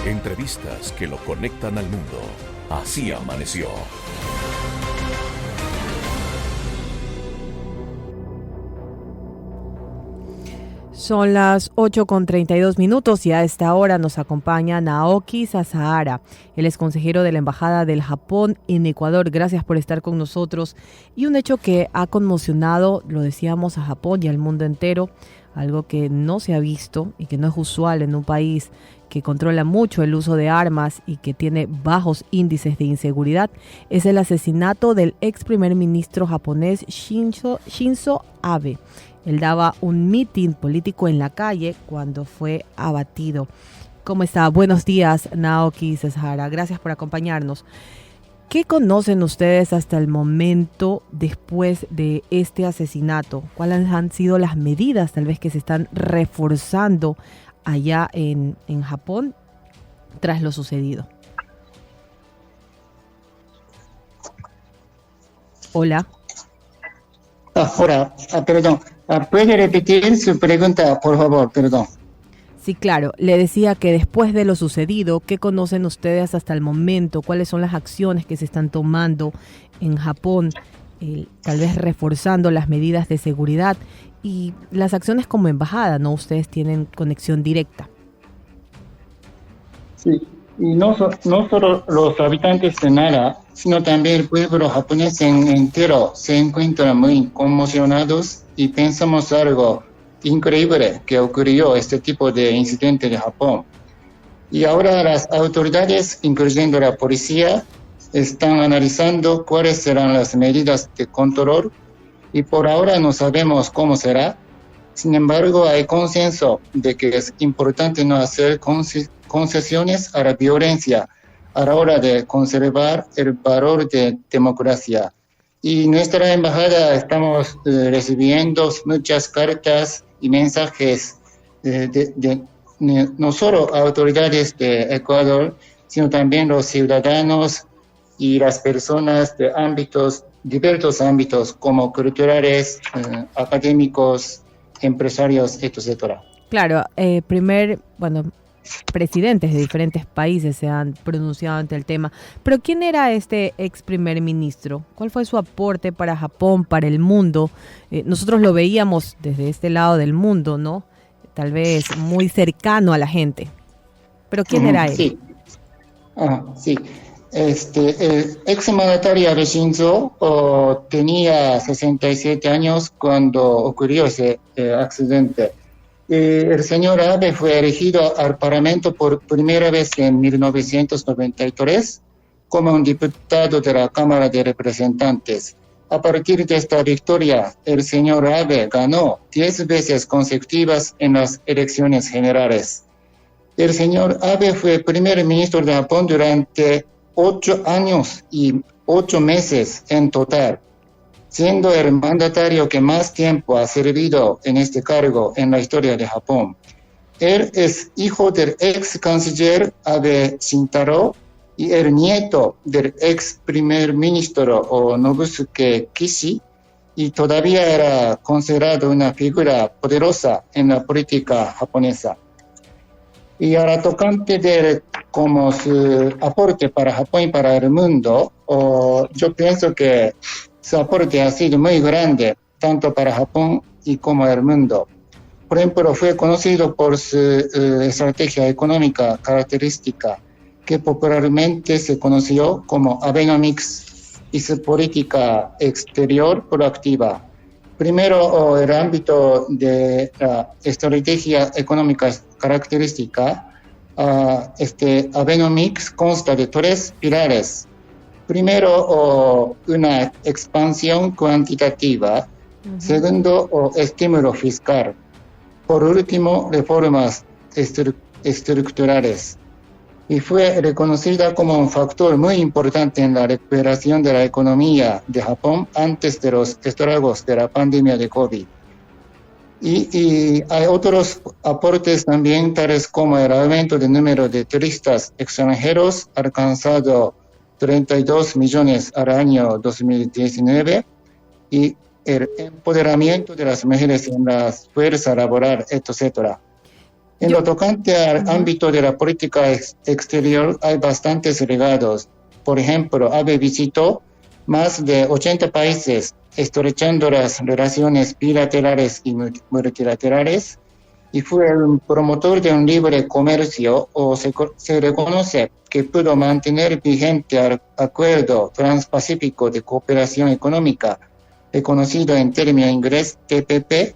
Entrevistas que lo conectan al mundo. Así amaneció. Son las 8:32 y a esta hora nos acompaña Naoki Sasahara. Él es consejero de la Embajada del Japón en Ecuador. Gracias por estar con nosotros. Y un hecho que ha conmocionado, lo decíamos, a Japón y al mundo entero, algo que no se ha visto y que no es usual en un país que controla mucho el uso de armas y que tiene bajos índices de inseguridad, es el asesinato del ex primer ministro japonés Shinzo Abe. Él daba un mitin político en la calle cuando fue abatido. ¿Cómo está? Buenos días, Naoki Sasahara. Gracias por acompañarnos. ¿Qué conocen ustedes hasta el momento después de este asesinato? ¿Cuáles han sido las medidas tal vez que se están reforzando allá en Japón tras lo sucedido? Hola. Hola, perdón. ¿Puede repetir su pregunta, por favor? Perdón. Sí, claro. Le decía que después de lo sucedido, ¿qué conocen ustedes hasta el momento? ¿Cuáles son las acciones que se están tomando en Japón? Tal vez reforzando las medidas de seguridad y las acciones como embajada, ¿no? Ustedes tienen conexión directa. Sí, y no solo los habitantes de Nara, sino también el pueblo japonés entero se encuentran muy conmocionados y pensamos algo increíble que ocurrió este tipo de incidente de Japón. Y ahora las autoridades, incluyendo la policía, están analizando cuáles serán las medidas de control y por ahora no sabemos cómo será. Sin embargo, hay consenso de que es importante no hacer concesiones a la violencia a la hora de conservar el valor de democracia. Y nuestra embajada estamos recibiendo muchas cartas y mensajes de no solo autoridades de Ecuador, sino también los ciudadanos y las personas de diversos ámbitos como culturales, académicos, empresarios, etcétera. Claro, presidentes de diferentes países se han pronunciado ante el tema. Pero ¿quién era este ex primer ministro? ¿Cuál fue su aporte para Japón, para el mundo? Nosotros lo veíamos desde este lado del mundo, ¿no? Tal vez muy cercano a la gente. ¿Pero quién era él? Sí. Sí. El ex mandatario Abe Shinzo tenía 67 años cuando ocurrió ese accidente. El señor Abe fue elegido al Parlamento por primera vez en 1993 como un diputado de la Cámara de Representantes. A partir de esta victoria, el señor Abe ganó 10 veces consecutivas en las elecciones generales. El señor Abe fue primer ministro de Japón durante 8 años y 8 meses en total, siendo el mandatario que más tiempo ha servido en este cargo en la historia de Japón. Él es hijo del ex canciller Abe Shintaro y el nieto del ex primer ministro Nobusuke Kishi, y todavía era considerado una figura poderosa en la política japonesa. Y ahora tocante de como su aporte para Japón y para el mundo, yo pienso que su aporte ha sido muy grande, tanto para Japón y como el mundo. Por ejemplo, fue conocido por su estrategia económica característica, que popularmente se conoció como Abenomics, y su política exterior proactiva. Primero, el ámbito de la estrategia económica característica, Abenomics consta de 3 pilares. Primero, una expansión cuantitativa. Segundo, estímulo fiscal. Por último, reformas estructurales. Y fue reconocida como un factor muy importante en la recuperación de la economía de Japón antes de los estragos de la pandemia de COVID. Y hay otros aportes también, tales como el aumento del número de turistas extranjeros, alcanzado 32 millones al año 2019, y el empoderamiento de las mujeres en la fuerza laboral, etc. En lo tocante al ámbito de la política exterior, hay bastantes legados. Por ejemplo, Abe visitó más de 80 países, estrechando las relaciones bilaterales y multilaterales, y fue un promotor de un libre comercio, o se reconoce que pudo mantener vigente el Acuerdo Transpacífico de Cooperación Económica, reconocido en término inglés TPP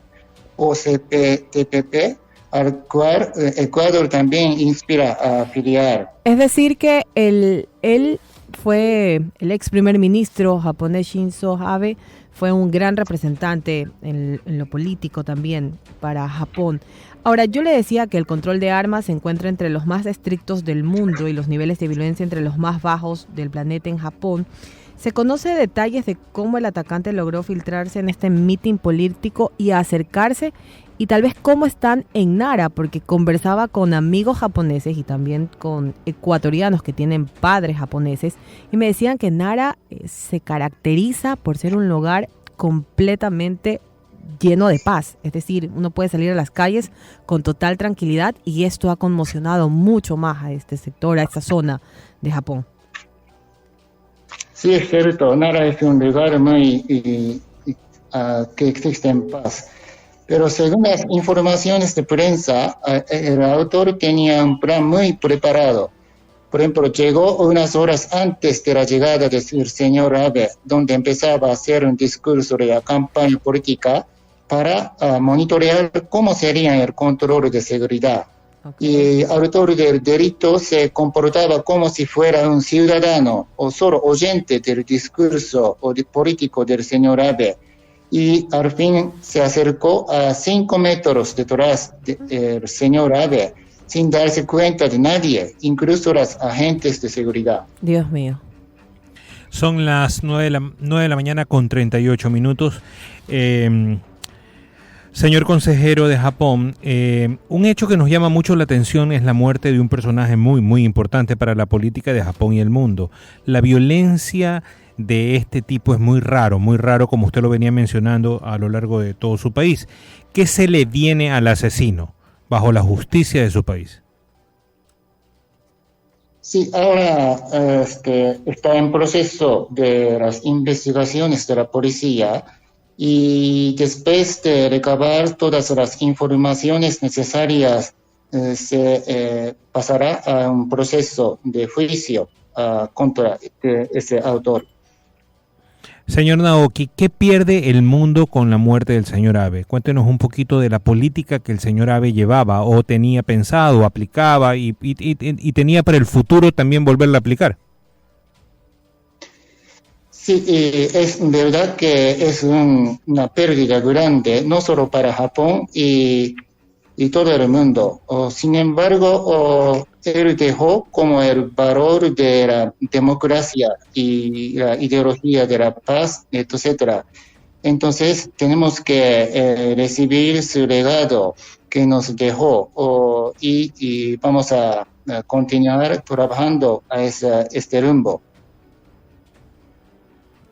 o CPTPP, al cual Ecuador también inspira a afiliar. Es decir que él fue el ex primer ministro japonés Shinzo Abe, fue un gran representante en lo político también para Japón. Ahora, yo le decía que el control de armas se encuentra entre los más estrictos del mundo y los niveles de violencia entre los más bajos del planeta en Japón. ¿Se conoce detalles de cómo el atacante logró filtrarse en este mitin político y acercarse? Y tal vez cómo están en Nara, porque conversaba con amigos japoneses y también con ecuatorianos que tienen padres japoneses y me decían que Nara se caracteriza por ser un lugar completamente lleno de paz. Es decir, uno puede salir a las calles con total tranquilidad y esto ha conmocionado mucho más a este sector, a esta zona de Japón. Sí, es cierto, Nara es un lugar muy que existe en paz. Pero según las informaciones de prensa, el autor tenía un plan muy preparado. Por ejemplo, llegó unas horas antes de la llegada del señor Abe, donde empezaba a hacer un discurso de la campaña política para monitorear cómo sería el control de seguridad. Okay. Y el autor del delito se comportaba como si fuera un ciudadano o solo oyente del discurso político del señor Abe. Y al fin se acercó a 5 metros detrás del señor Abe, sin darse cuenta de nadie, incluso los agentes de seguridad. Dios mío. Son las 9 de la mañana con 38 minutos. Señor consejero de Japón, un hecho que nos llama mucho la atención es la muerte de un personaje muy, muy importante para la política de Japón y el mundo. La violencia de este tipo es muy raro, como usted lo venía mencionando a lo largo de todo su país. ¿Qué se le viene al asesino bajo la justicia de su país? Sí, ahora está en proceso de las investigaciones de la policía y después de recabar todas las informaciones necesarias se pasará a un proceso de juicio contra ese autor. Señor Naoki, ¿qué pierde el mundo con la muerte del señor Abe? Cuéntenos un poquito de la política que el señor Abe llevaba o tenía pensado, aplicaba y tenía para el futuro también volverla a aplicar. Sí, es verdad que es una pérdida grande, no solo para Japón y todo el mundo. Sin embargo, él dejó como el valor de la democracia y la ideología de la paz, etcétera. Entonces, tenemos que recibir su legado que nos dejó y vamos a continuar trabajando a este rumbo.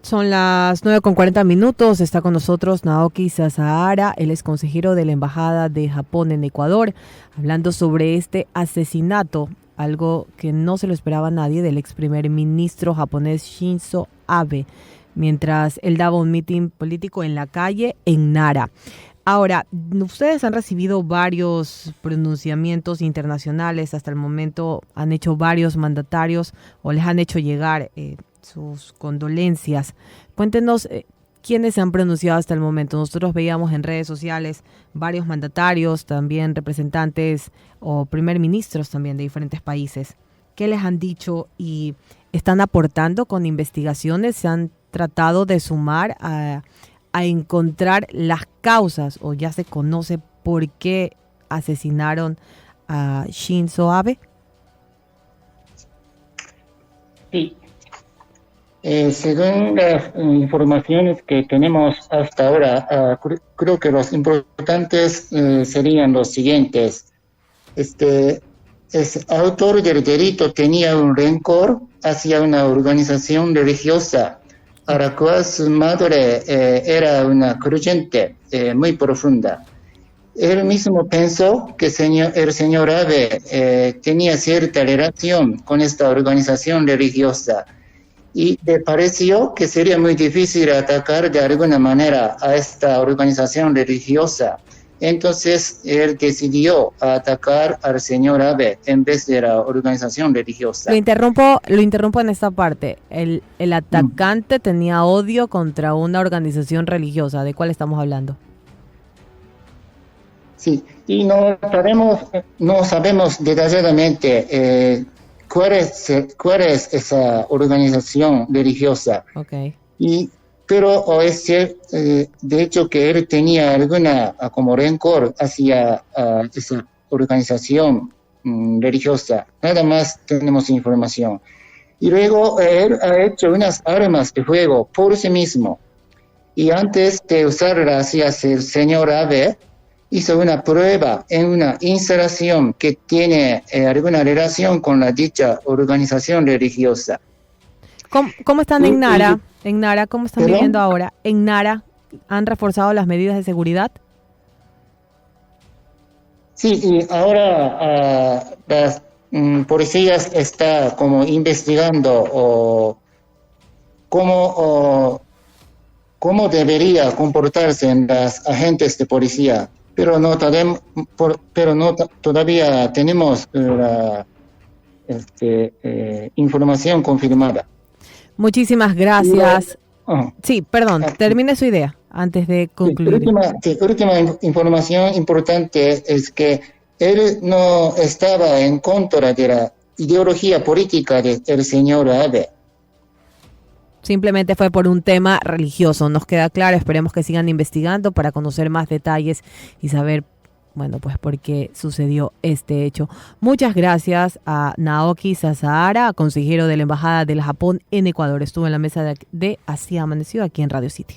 Son las 9:40. Está con nosotros Naoki Sasahara, él es consejero de la Embajada de Japón en Ecuador, hablando sobre este asesinato, algo que no se lo esperaba nadie, del ex primer ministro japonés Shinzo Abe, mientras él daba un mitin político en la calle en Nara. Ahora, ustedes han recibido varios pronunciamientos internacionales, hasta el momento han hecho varios mandatarios o les han hecho llegar sus condolencias. Cuéntenos quiénes se han pronunciado hasta el momento. Nosotros veíamos en redes sociales varios mandatarios, también representantes o primer ministros también de diferentes países. ¿Qué les han dicho y están aportando con investigaciones? ¿Se han tratado de sumar a encontrar las causas o ya se conoce por qué asesinaron a Shinzo Abe? Sí. Según las informaciones que tenemos hasta ahora, creo que los importantes serían los siguientes. El autor del delito tenía un rencor hacia una organización religiosa a la cual su madre era una creyente muy profunda. él mismo pensó que el señor Abe tenía cierta relación con esta organización religiosa y le pareció que sería muy difícil atacar de alguna manera a esta organización religiosa. Entonces él decidió atacar al señor Abe en vez de la organización religiosa. Lo interrumpo en esta parte. El atacante tenía odio contra una organización religiosa. ¿De cuál estamos hablando? Sí, y no sabemos detalladamente cuál es esa organización religiosa. Okay. Pero de hecho que él tenía alguna como rencor hacia esa organización religiosa. Nada más tenemos información. Y luego él ha hecho unas armas de fuego por sí mismo. Y antes de usarlas hacia el señor Abe, hizo una prueba en una instalación que tiene alguna relación con la dicha organización religiosa. ¿Cómo están en Nara? En Nara, ¿cómo están viviendo ahora? En Nara, ¿han reforzado las medidas de seguridad? Sí, y ahora las policías están como investigando cómo debería comportarse en las agentes de policía, pero todavía tenemos la información confirmada. Muchísimas gracias. Sí, perdón, termine su idea antes de concluir. Última información importante es que él no estaba en contra de la ideología política del señor Abe. Simplemente fue por un tema religioso, nos queda claro. Esperemos que sigan investigando para conocer más detalles y saber, bueno, pues por qué sucedió este hecho. Muchas gracias a Naoki Sasahara, consejero de la Embajada del Japón en Ecuador. Estuvo en la mesa de Así Amaneció aquí en Radio City.